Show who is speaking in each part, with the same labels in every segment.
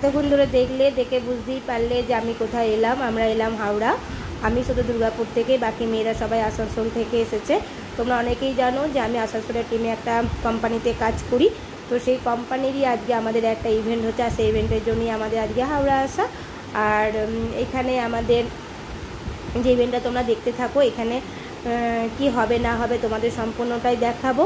Speaker 1: এতক্ষণ ধরে দেখে বুঝতেই পারলে যে আমি কোথায় এলাম। আমরা এলাম হাওড়া। আমি শুধু দুর্গাপুর থেকে, বাকি মেয়েরা সবাই আসানসোল থেকে এসেছে। তোমরা অনেকেই জানো যে আমি আসানসোলের টিমে একটা কোম্পানিতে কাজ করি। তো সেই কোম্পানিরই আজকে আমাদের একটা ইভেন্ট হচ্ছে, আর সেই ইভেন্টের জন্যই আমাদের আজকে হাওড়া আসা। আর এখানে আমাদের যে ইভেন্টটা তোমরা দেখতে থাকো, এখানে কি হবে না হবে তোমাদের সম্পূর্ণটাই দেখাবো।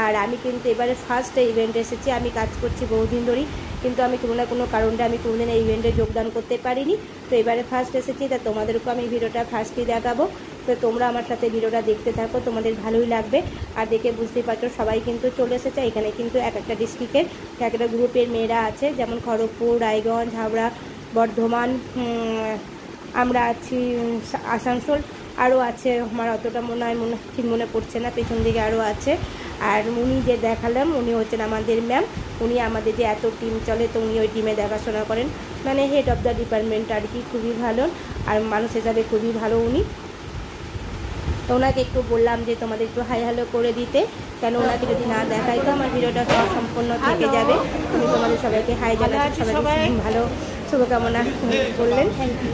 Speaker 1: আর আমি কিন্তু এবারে ফার্স্ট ইভেন্ট এসেছি। আমি কাজ করছি বহুদিন ধরেই, কিন্তু আমি কোনো না কোনো কারণে আমি কোনোদিন এই ইভেন্টে যোগদান করতে পারিনি। তো এবারে ফার্স্ট এসেছি, তা তোমাদেরকেও আমি ভিডিওটা ফার্স্টই দেখাবো। তো তোমরা আমার সাথে ভিডিওটা দেখতে থাকো, তোমাদের ভালোই লাগবে। আর দেখে বুঝতেই পারছো সবাই কিন্তু চলে এসেছে। এখানে কিন্তু এক একটা ডিস্ট্রিক্টের এক একটা গ্রুপের মেয়েরা আছে, যেমন খড়গপুর, রায়গঞ্জ, হাওড়া, বর্ধমান, আমরা আছি আসানসোল, আরও আছে। আমার অতটা ঠিক মনে পড়ছে না, পেছন দিকে আরও আছে। আর উনি যে দেখালাম উনি হচ্ছেন আমাদের ম্যাম। উনি আমাদের যে এত টিম চলে, তো উনি ওই টিমে দেখাশোনা করেন, মানে হেড অফ দ্য ডিপার্টমেন্ট আর কি। খুবই ভালো, আর মানুষ হিসাবে খুবই ভালো উনি। তো ওনাকে একটু বললাম যে তোমাদের একটু হাই হ্যালো করে দিতে, কেন ওনাকে যদি না দেখাই তো আমার ভিডিওটা সম্পূর্ণ থেকে যাবে। উনি তোমাদের সবাইকে হাই জানাচ্ছি, সবাইকে ভালো শুভকামনা করলেন। Thank you.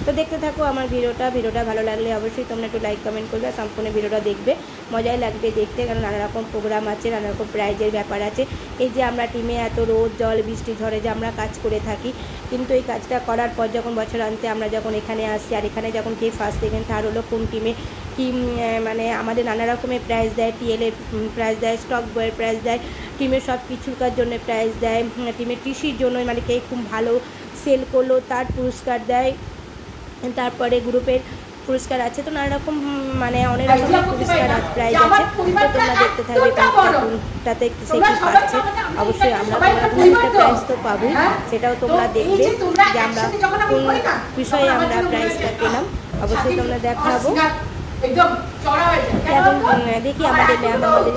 Speaker 1: তো দেখতে থাকো আমার ভিডিওটা ভালো লাগলে অবশ্যই তোমরা একটু লাইক কমেন্ট করবে, সম্পূর্ণ ভিডিওটা দেখবে। মজাই লাগবে দেখতে, কারণ নানা রকম প্রোগ্রাম আছে, নানা রকম প্রাইজের ব্যাপার আছে। এই যে আমরা টিমে এত রোদ জল বৃষ্টি ঝড়ে যে আমরা কাজ করে থাকি, কিন্তু এই কাজটা করার পর যখন বছরান্তে আমরা যখন এখানে আসি, আর এখানে যখন কে ফার্স্ট সেকেন্ড থার্ড হলো, কোন টিমে কি, মানে আমাদের নানা রকমের প্রাইজ দেয়, টিএলের প্রাইজ দেয়, স্টক বয়ের প্রাইজ দেয়, টিমের সব কিছুকার জন্য প্রাইজ দেয়, টিমের টিসির জন্য, মানে কে খুব ভালো সেল করলো তার পুরস্কার দেয়, তারপরে গ্রুপের পুরস্কার আছে। তো নানা রকম মানে অনেক রকমের পুরস্কার প্রাইজ আছে। তো তোমরা দেখতে থাকবে কোনটাতে সে কী পাচ্ছে। অবশ্যই আমরা একটা প্রাইজ তো পাবোই, সেটাও তোমরা দেখবে যে আমরা কোন বিষয়ে আমরা প্রাইজটা পেলাম। অবশ্যই তোমরা দেখাবো। এখন দেখি আমাদের ম্যাম আমাদের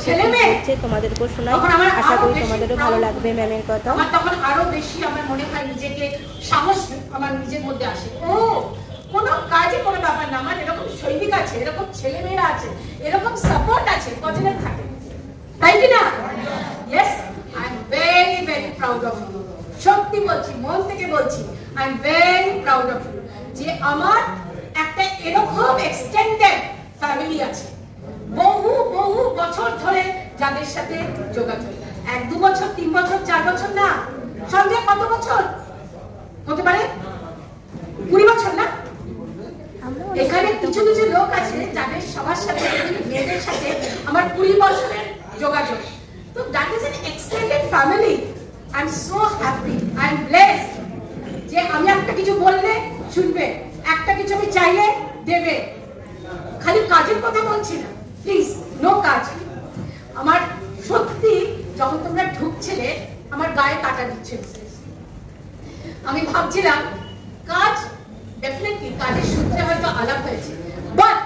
Speaker 1: হচ্ছে, তোমাদেরকেও শোনাই, আশা করি তোমাদেরও ভালো লাগবে ম্যামের কথা।
Speaker 2: তখন আরো বেশি আমার মনে হয় নিজেকে সাহস আমার নিজের মধ্যে আসে। ও কোনো কাজে কোনো ব্যাপার না, আমার এরকম সৈনিক আছে, এরকম ছেলেমেয়েরা আছে, এরকম সাপোর্ট আছে, কজনের থাকে, তাই কি না? Yes, I am very very proud of you. সত্যি বলছি, মন থেকে বলছি, I am very proud of you যে আমার একটা এরকম এক্সটেন্ডেড ফ্যামিলি আছে, বহু বহু বছর ধরে যাদের সাথে যোগাযোগ। 1-2 বছর, 3 বছর, 4 বছর না, সঞ্জয় কত বছর হতে পারে? 20 বছর না? এখানে কিছু কিছু লোক আছে যাদের সবার সাথে, মেয়েদের সাথে আমার 20 বছরের যোগাযোগ। তো that is an extended family. I am so happy, I am blessed যে আমি একটা কিছু বললে শুনবে, একটা কিছু আমি চাইলে দেবে। খালি কাজের কথা বলছি না, প্লিজ, নো কাজ। আমার সত্যি যখন তোমরা ঢুকছিলে আমার গায়ে কাটা দিচ্ছে। আমি ভাবছিলাম কাজ ডেফিনেটলি কাজের সূত্রে হয়তো আলাপ হয়েছে, বাট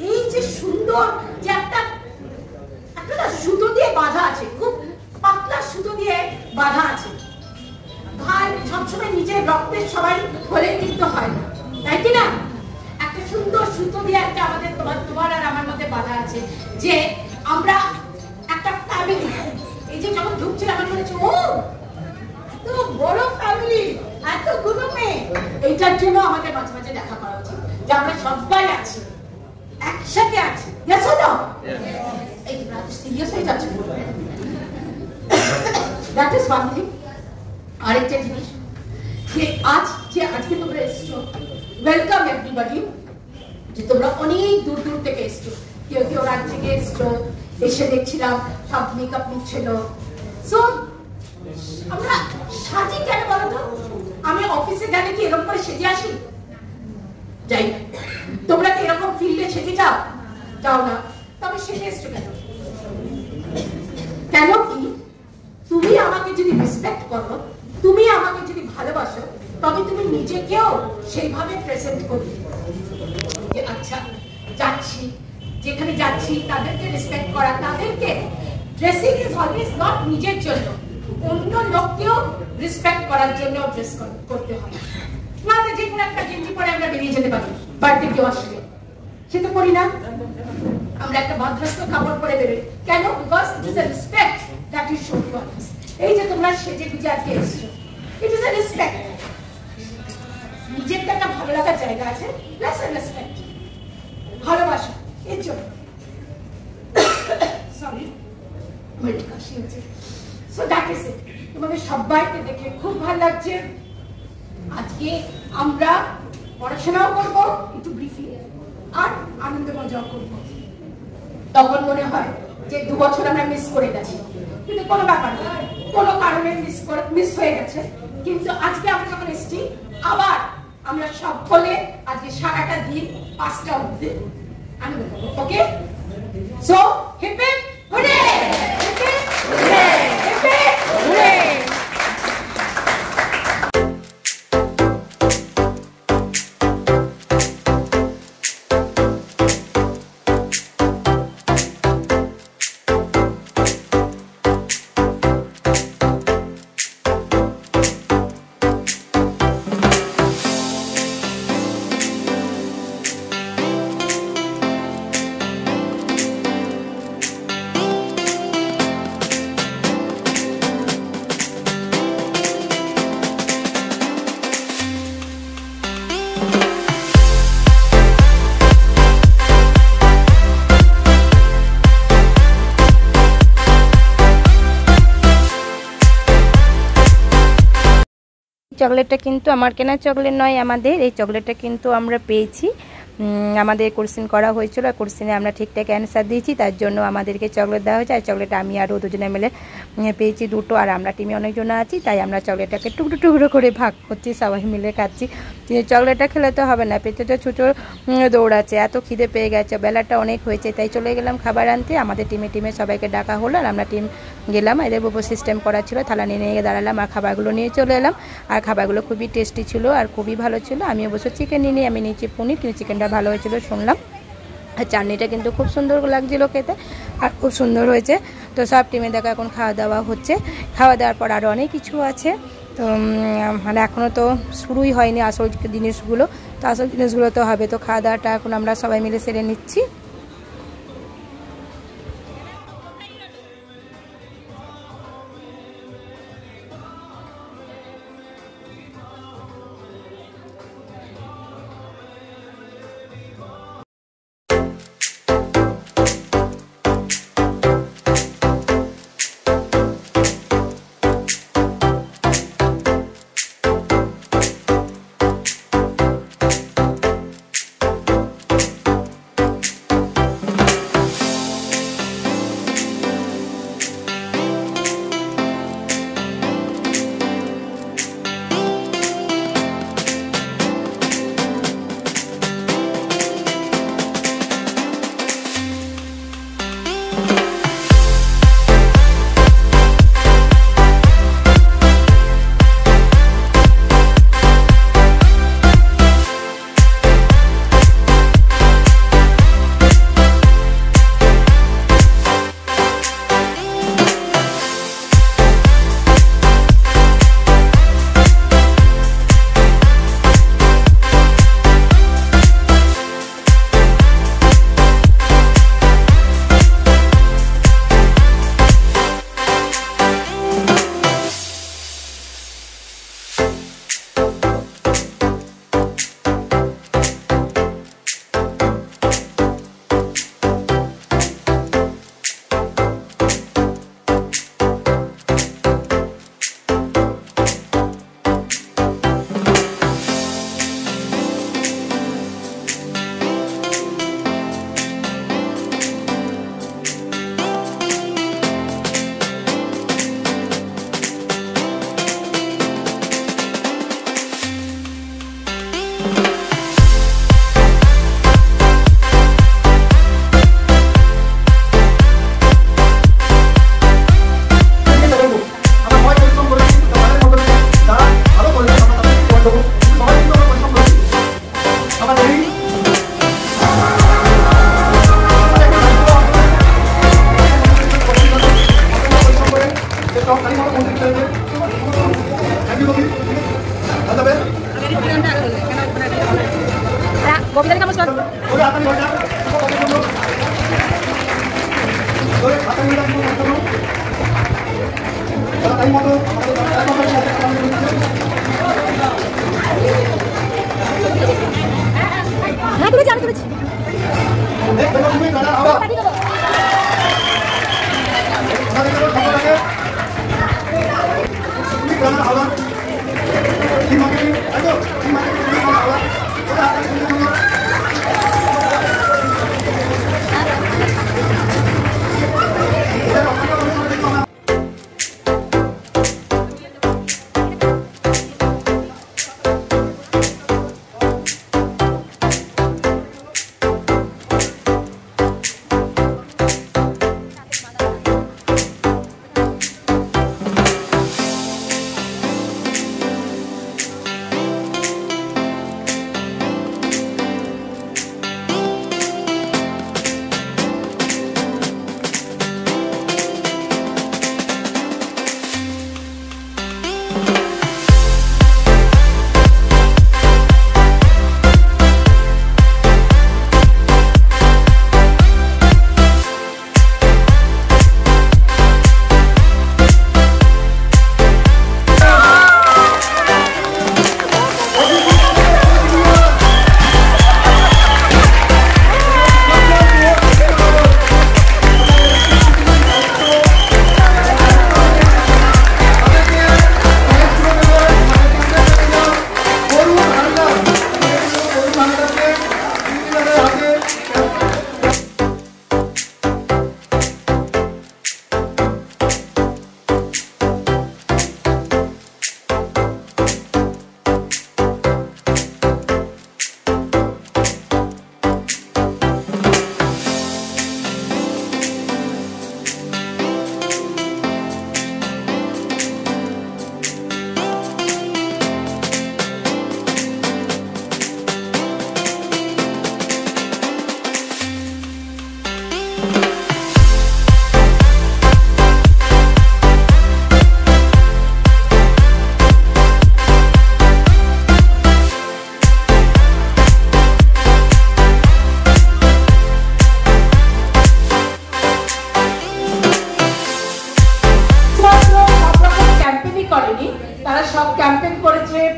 Speaker 2: এই যে সুন্দর যে একটা সুতো দিয়ে বাঁধা আছে, খুব পাতলা সুতো দিয়ে বাঁধা আছে। ভাই সবসময় নিজের রক্তের সবাই হলে কিন্তু হয় না, তাই কি না? একটা সুন্দর সুতো দিয়ে একটা আমাদের তোমার আর আমার মধ্যে বাঁধা আছে যে আমরা একটা ফ্যামিলি। এই যে যখন ঢুকছিল আমার মনে হচ্ছে, ও এত বড় ফ্যামিলি, এতগুলো মেয়ে। এইটার জন্য আমাদের মাঝে মাঝে দেখা করা উচিত যে আমরা সবাই আছি, একসাথে আছি। Yes or no? এই সিরিয়াস হয়ে যাচ্ছে। That is one thing. আরেকটা জিনিস যে আজকে তোমরা এসছো, ওয়েলকাম এভরিবডি। যে তোমরা অনেক দূর দূর থেকে এসছো, কেউ কেউ রাত থেকে এসছো, এসে দেখছিলাম সব মেকআপ নিচ্ছিল। সো আমরা সাজি কেন বলো তো? আমি অফিসে গেলে কি এরকম করে সেজে আসি? যাই। তোমরা কি এরকম ফিল্ডে সেজে যাও না? তবে সেজে এসছো কেন? কেন কি তুমি আমাকে যদি রেসপেক্ট করো, তুমি আমাকে যদি ভালোবাসো, তবে তুমি নিজেকেও সেইভাবে প্রেজেন্ট করবে যে আচ্ছা যাচ্ছি, যেখানে যাচ্ছি তাদেরকে রেসপেক্ট করা, তাদেরকে ড্রেসিং ইজ অলওয়েজ নট নিজের জন্য, অন্য লোককেও রেসপেক্ট করার জন্য ড্রেস করতে হয়। না যে কোনো একটা গেঞ্জি পরে আমরা বেরিয়ে যেতে পারি, বাড়িতে কেউ আসলে সে তো করি না। আমরা একটা ভদ্রস্থ কাপড় পরে বেরোই কেন? Because it is a respect that is শোন টু আদার্স। এই যে তোমরা সেজে গুজে আজকে এসছো, ইট ইজ এ রেসপেক্ট। নিজের একটা ভালো লাগার জায়গা আছে, প্লাস এ রেসপেক্ট, ভালোবাসা। এর জন্য সরি আমার কাশি হচ্ছে। So that is it. তোমাদের সবাইকে দেখে খুব ভালো লাগছে। আজকে আমরা পড়াশোনাও করবো একটু ব্রিফলি, আর আনন্দ মজাও করবো। তখন মনে হয় যে 2 বছর আমরা মিস করে গেছি, কিন্তু কোনো ব্যাপার না, কোনো কারণে মিস হয়ে গেছে। কিন্তু আজকে আমরা যখন এসেছি আবার আমরা সকলে আজকে সারাটা দিন 5টা অবধি আনন্দ করবো। Okay, so hip hip hurray, hip hip hurray, hip hip hurray.
Speaker 1: চকলেটটা কিন্তু আমার কেনা চকলেট নয়, আমাদের এই চকলেটটা কিন্তু আমরা পেয়েছি, আমাদের কোশ্চেন করা হয়েছিল, আর কোশ্চেনে আমরা ঠিকঠাক অ্যান্সার দিয়েছি, তার জন্য আমাদেরকে চকলেট দেওয়া হয়েছে। আর চকলেটটা আমি আর ও দুজনে মিলে পেয়েছি 2টো, আর আমরা টিমে অনেকজন আছি, তাই আমরা চকলেটটাকে টুকরো টুকরো করে ভাগ করছি, সবাই মিলে খাচ্ছি। চকলেটটা খেলে তো হবে না, পেটেটা ছুটো দৌড়াচ্ছে, এত খিদে পেয়ে গেছে, বেলাটা অনেক হয়েছে, তাই চলে গেলাম খাবার আনতে। আমাদের টিমে সবাইকে ডাকা হলো, আর আমরা টিম গেলাম, এদের উপর সিস্টেম করা ছিল, থালা নিয়ে দাঁড়ালাম আর খাবারগুলো নিয়ে চলে এলাম। আর খাবারগুলো খুবই টেস্টি ছিল আর খুবই ভালো ছিল। আমি অবশ্য চিকেন নিয়ে আমি নিয়েছি পনির, কিন্তু চিকেনটা ভালো হয়েছিল শুনলাম। আর চাটনিটা কিন্তু খুব সুন্দর লাগছিল খেতে, আর খুব সুন্দর হয়েছে। তো সব টিমে দেখা এখন খাওয়া দাওয়া হচ্ছে। খাওয়া দাওয়ার পর আরও অনেক কিছু আছে, তো মানে এখনও তো শুরুই হয়নি আসল জিনিসগুলো, তো আসল জিনিসগুলো তো হবে। তো খাওয়া দাওয়াটা এখন আমরা সবাই মিলে সেরে নিচ্ছি।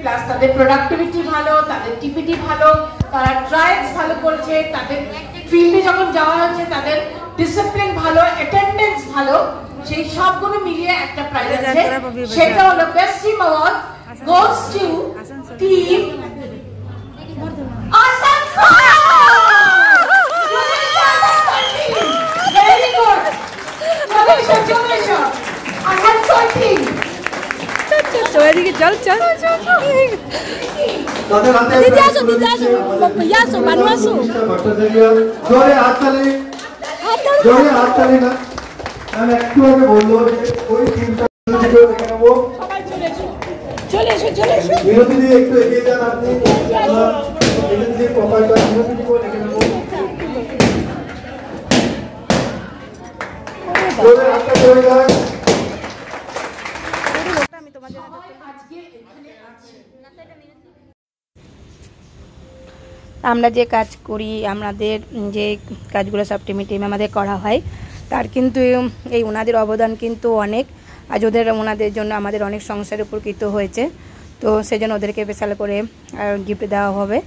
Speaker 2: প্লাস তাদের প্রোডাক্টিভিটি ভালো, তাদের টিপিটি ভালো, তারা ট্রায়ালস ভালো করেছে, তাদের ফিল্ডে যখন যাওয়া হচ্ছে তাদের ডিসিপ্লিন ভালো, অ্যাটেন্ডেন্স ভালো, সেই সবগুলো মিলিয়ে একটা প্রাইজ আছে। সেটা হলো best team award goes to team Asansol. Very good, চলে এসো আসানসোল টিম।
Speaker 1: এদিকে চল চল
Speaker 3: দিদি আসো, দিদি আসো, আসো মানু আসো। জোরে হাততালি, জোরে হাততালি না। আমি একটু আগে বললো যে ওই টিমটা দেখে নেবো।
Speaker 2: চলে এসো, চলে এসো।
Speaker 3: বিরতি দিয়ে একটু এগিয়ে যান আপনি। বিরতি দিয়ে প্রোফাইলটা বিরতি দিয়ে দেখে নেবো। জোরে হাততালি হয়ে যায়।
Speaker 1: আমরা যে কাজ করি, আমাদের যে কাজগুলো সব টিমে আমাদের করা হয়, তার কিন্তু এই ওনাদের অবদান কিন্তু অনেক। আজ ওনাদের জন্য আমাদের অনেক সংসার উপকৃত হয়েছে। তো সেজন্য ওদেরকে স্পেশাল করে গিফট দেওয়া হবে।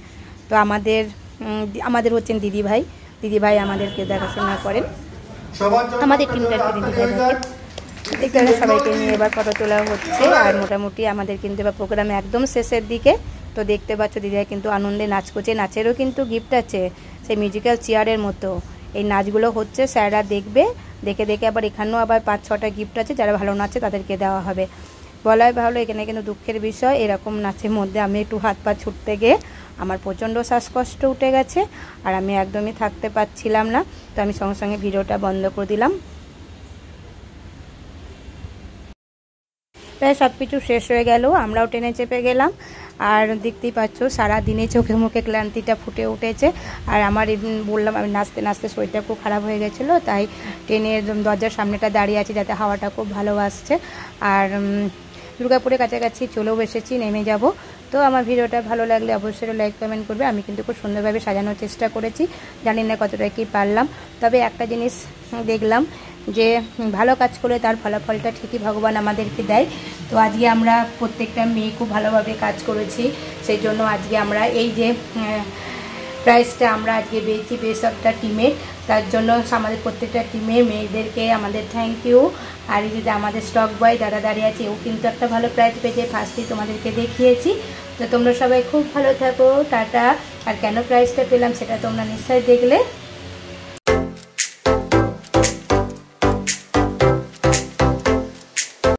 Speaker 1: তো আমাদের হচ্ছেন দিদিভাই আমাদেরকে দেখাশোনা করেন, আমাদের টিমটাকে দিদিভাই দেখতে সবাইকে নিয়ে এবার ফটো তোলা হচ্ছে। আর মোটামুটি আমাদের কিন্তু এবার প্রোগ্রামে একদম শেষের দিকে। তো দেখতে পাচ্ছ দিদিভাই কিন্তু আনন্দে নাচ করছে, নাচেরও কিন্তু গিফট আছে সেই মিউজিক্যাল চেয়ারের মতো। এই নাচগুলো হচ্ছে, স্যাররা দেখবে, দেখে দেখে আবার এখানেও আবার 5-6টা গিফট আছে, যারা ভালো নাচে তাদেরকে দেওয়া হবে। বলাই ভালো, এখানে কিন্তু দুঃখের বিষয়, এরকম নাচের মধ্যে আমি একটু হাত পা ছুটতে গিয়ে আমার প্রচণ্ড শ্বাসকষ্ট উঠে গেছে, আর আমি একদমই থাকতে পারছিলাম না। তো আমি সঙ্গে সঙ্গে ভিডিওটা বন্ধ করে দিলাম। প্রায় সব কিছু শেষ হয়ে গেল, আমরাও ট্রেনে চেপে গেলাম। আর দেখতেই পাচ্ছ সারাদিনে চোখে মুখে ক্লান্তিটা ফুটে উঠেছে। আর আমার বললাম আমি নাচতে নাচতে শরীরটা খুব খারাপ হয়ে গেছিলো, তাই ট্রেনের দরজার সামনেটা দাঁড়িয়ে আছি যাতে হাওয়াটা খুব ভালো আসছে। আর দুর্গাপুরের কাছাকাছি চলেও এসেছি, নেমে যাব। তো আমার ভিডিওটা ভালো লাগলে অবশ্যই লাইক কমেন্ট করবে। আমি কিন্তু খুব সুন্দরভাবে সাজানোর চেষ্টা করেছি, জানি না কতটা কি পারলাম। তবে একটা জিনিস দেখলাম যে ভালো কাজ করলে তার ফলাফলটা ঠিকই ভগবান আমাদেরকে দেয়। তো আজকে আমরা প্রত্যেকটা মেয়ে খুব ভালোভাবে কাজ করেছি, সেই জন্য আজকে আমরা এই যে প্রাইজটা আমরা আজকে পেয়েছি বেস্ট অফ দ্য টিমে, তার জন্য আমাদের প্রত্যেকটা টিমের মেয়েদেরকে আমাদের থ্যাংক ইউ। আর এই যে আমাদের স্টক বয় দাঁড়িয়ে আছে, ও কিন্তু একটা ভালো প্রাইজ পেয়েছে, ফার্স্টেই তোমাদেরকে দেখিয়েছি। তো তো তোমরা সবাই খুব ভালো থাকো, টাটা। আর কেন প্রাইজটা পেলাম সেটা তোমরা নিশ্চয়ই দেখলে।